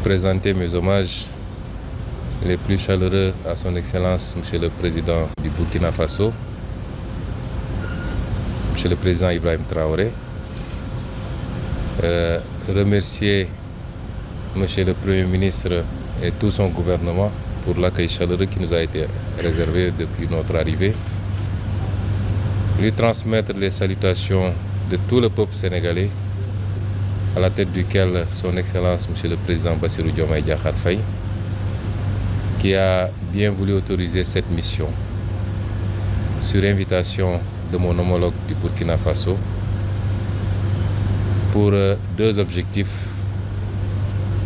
présenter mes hommages les plus chaleureux à son Excellence, Monsieur le Président du Burkina Faso, Monsieur le Président Ibrahim Traoré. Remercier Monsieur le Premier ministre et tout son gouvernement pour l'accueil chaleureux qui nous a été réservé depuis notre arrivée. Lui transmettre les salutations de tout le peuple sénégalais, à la tête duquel son Excellence Monsieur le Président Bassirou Diomaye Diakhar Faye, qui a bien voulu autoriser cette mission sur invitation de mon homologue du Burkina Faso pour deux objectifs.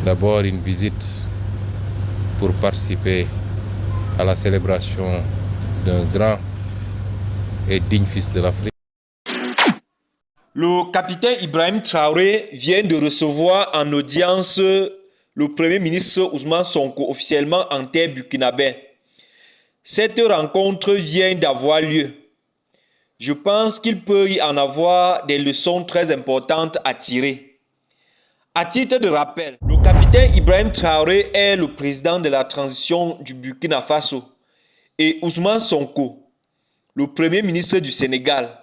D'abord, une visite pour participer à la célébration d'un grand et digne fils de l'Afrique. Le capitaine Ibrahim Traoré vient de recevoir en audience le Premier ministre Ousmane Sonko officiellement en terre burkinabé. Cette rencontre vient d'avoir lieu. Je pense qu'il peut y en avoir des leçons très importantes à tirer. À titre de rappel, le capitaine Ibrahim Traoré est le président de la transition du Burkina Faso et Ousmane Sonko, le Premier ministre du Sénégal,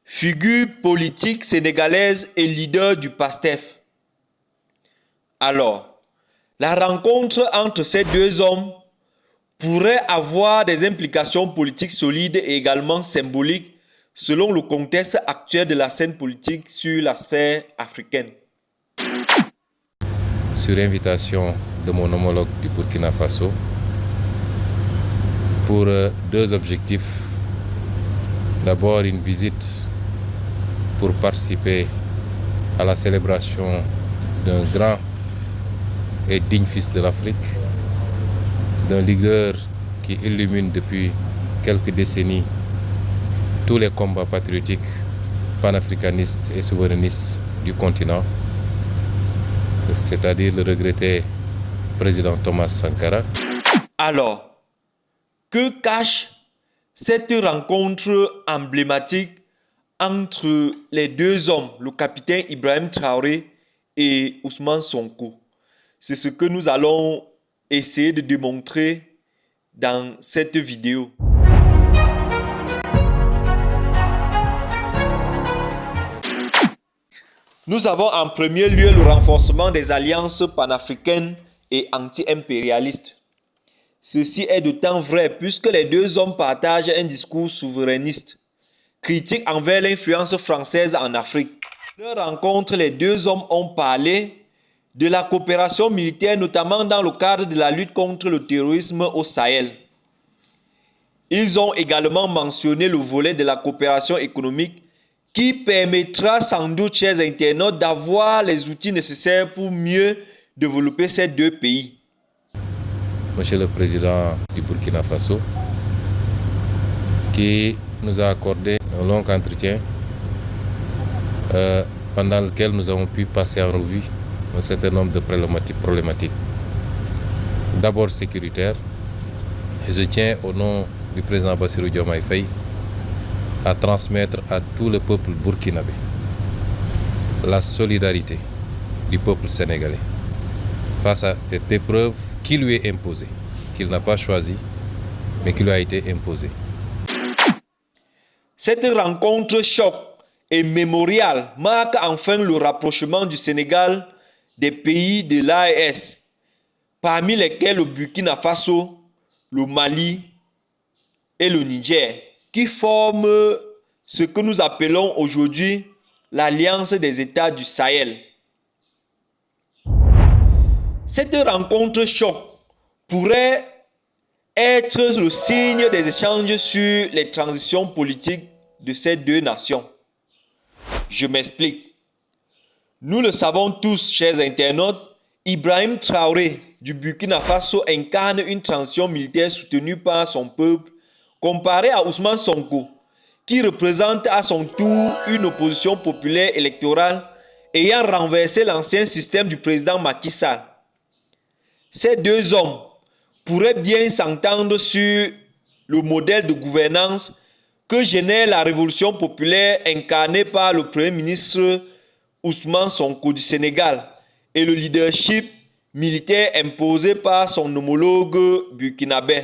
figure politique sénégalaise et leader du PASTEF. Alors, la rencontre entre ces deux hommes pourrait avoir des implications politiques solides et également symboliques selon le contexte actuel de la scène politique sur la sphère africaine. Sur invitation de mon homologue du Burkina Faso, pour deux objectifs. D'abord, une visite pour participer à la célébration d'un grand et digne fils de l'Afrique, d'un leader qui illumine depuis quelques décennies tous les combats patriotiques, panafricanistes et souverainistes du continent, c'est-à-dire le regretté président Thomas Sankara. Alors, que cache cette rencontre emblématique entre les deux hommes, le capitaine Ibrahim Traoré et Ousmane Sonko? C'est ce que nous allons essayer de démontrer dans cette vidéo. Nous avons en premier lieu le renforcement des alliances panafricaines et anti-impérialistes. Ceci est d'autant vrai puisque les deux hommes partagent un discours souverainiste, critique envers l'influence française en Afrique. Lors de leur rencontre, les deux hommes ont parlé de la coopération militaire, notamment dans le cadre de la lutte contre le terrorisme au Sahel. Ils ont également mentionné le volet de la coopération économique qui permettra sans doute, chers internautes, d'avoir les outils nécessaires pour mieux développer ces deux pays. Monsieur le Président du Burkina Faso, qui nous a accordé un long entretien pendant lequel nous avons pu passer en revue un certain nombre de problématiques. D'abord sécuritaire, et je tiens au nom du président Bassirou Diomaye Faye à transmettre à tout le peuple burkinabé la solidarité du peuple sénégalais face à cette épreuve qui lui est imposée, qu'il n'a pas choisi, mais qui lui a été imposée. Cette rencontre choc et mémoriale marque enfin le rapprochement du Sénégal des pays de l'AES, parmi lesquels le Burkina Faso, le Mali et le Niger, qui forment ce que nous appelons aujourd'hui l'Alliance des États du Sahel. Cette rencontre choc pourrait être le signe des échanges sur les transitions politiques de ces deux nations. Je m'explique. Nous le savons tous, chers internautes, Ibrahim Traoré du Burkina Faso incarne une transition militaire soutenue par son peuple, comparé à Ousmane Sonko, qui représente à son tour une opposition populaire électorale ayant renversé l'ancien système du président Macky Sall. Ces deux hommes pourraient bien s'entendre sur le modèle de gouvernance que génère la révolution populaire incarnée par le Premier ministre Ousmane Sonko du Sénégal et le leadership militaire imposé par son homologue burkinabé.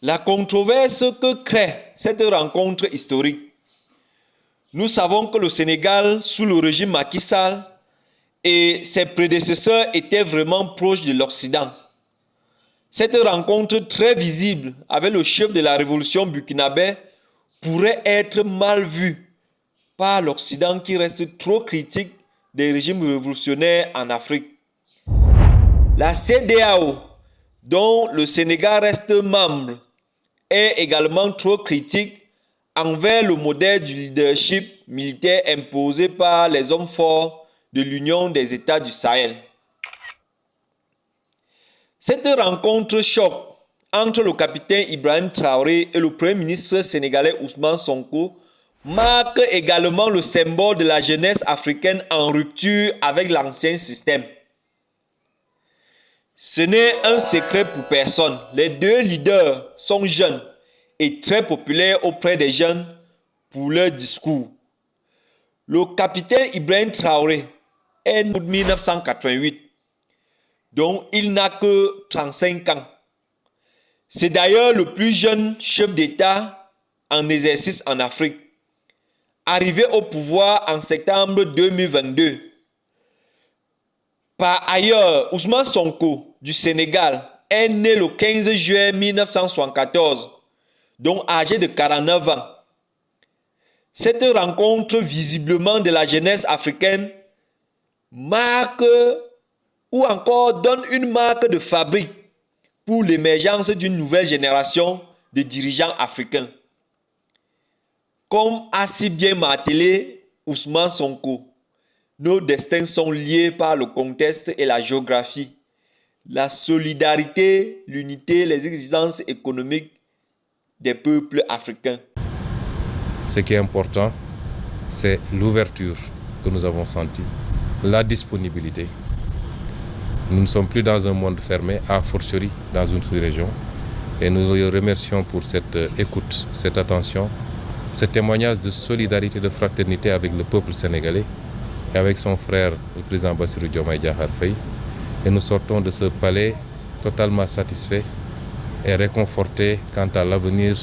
La controverse que crée cette rencontre historique. Nous savons que le Sénégal, sous le régime Macky Sall, et ses prédécesseurs étaient vraiment proches de l'Occident. Cette rencontre très visible avec le chef de la révolution burkinabé pourrait être mal vue par l'Occident qui reste trop critique des régimes révolutionnaires en Afrique. La CEDEAO, dont le Sénégal reste membre, est également trop critique envers le modèle du leadership militaire imposé par les hommes forts de l'Union des États du Sahel. Cette rencontre choc entre le capitaine Ibrahim Traoré et le premier ministre sénégalais Ousmane Sonko marque également le symbole de la jeunesse africaine en rupture avec l'ancien système. Ce n'est un secret pour personne. Les deux leaders sont jeunes et très populaires auprès des jeunes pour leur discours. Le capitaine Ibrahim Traoré est né en 1988, donc il n'a que 35 ans. C'est d'ailleurs le plus jeune chef d'État en exercice en Afrique, arrivé au pouvoir en septembre 2022. Par ailleurs, Ousmane Sonko du Sénégal est né le 15 juin 1974, donc âgé de 49 ans. Cette rencontre visiblement de la jeunesse africaine marque ou encore donne une marque de fabrique pour l'émergence d'une nouvelle génération de dirigeants africains. Comme a si bien martelé Ousmane Sonko, nos destins sont liés par le contexte et la géographie, la solidarité, l'unité, les exigences économiques des peuples africains. Ce qui est important, c'est l'ouverture que nous avons sentie, la disponibilité. Nous ne sommes plus dans un monde fermé, a fortiori dans une sous-région. Et nous les remercions pour cette écoute, cette attention, ce témoignage de solidarité, de fraternité avec le peuple sénégalais et avec son frère, le président Bassirou Diomaye Diakhar Faye. Et nous sortons de ce palais totalement satisfaits et réconfortés quant à l'avenir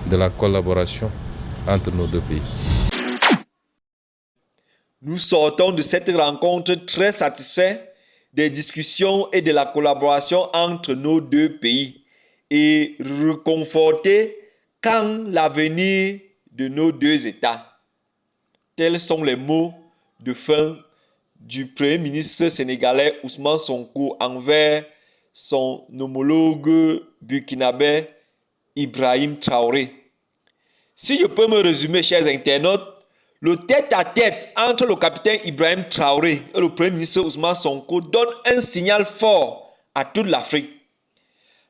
de la collaboration entre nos deux pays. Nous sortons de cette rencontre très satisfaits des discussions et de la collaboration entre nos deux pays et réconfortés quant l'avenir de nos deux États. Tels sont les mots de fin du Premier ministre sénégalais Ousmane Sonko envers son homologue burkinabé Ibrahim Traoré. Si je peux me résumer, chers internautes, le tête-à-tête entre le capitaine Ibrahim Traoré et le Premier ministre Ousmane Sonko donne un signal fort à toute l'Afrique.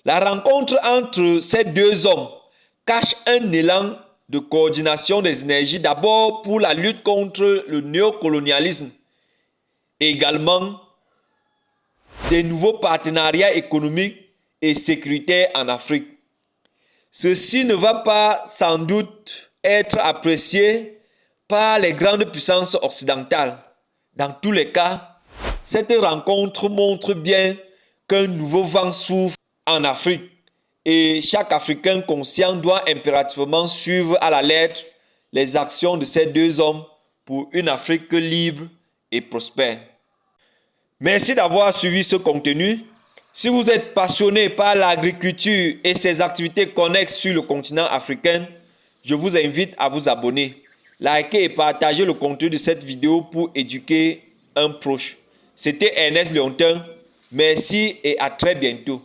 La rencontre entre ces deux hommes cache un élan de coordination des énergies, d'abord pour la lutte contre le néocolonialisme, et également des nouveaux partenariats économiques et sécuritaires en Afrique. Ceci ne va pas sans doute être apprécié par les grandes puissances occidentales. Dans tous les cas, cette rencontre montre bien qu'un nouveau vent souffle en Afrique et chaque Africain conscient doit impérativement suivre à la lettre les actions de ces deux hommes pour une Afrique libre et prospère. Merci d'avoir suivi ce contenu. Si vous êtes passionné par l'agriculture et ses activités connexes sur le continent africain, je vous invite à vous abonner. Likez et partagez le contenu de cette vidéo pour éduquer un proche. C'était Ernest Liontin. Merci et à très bientôt.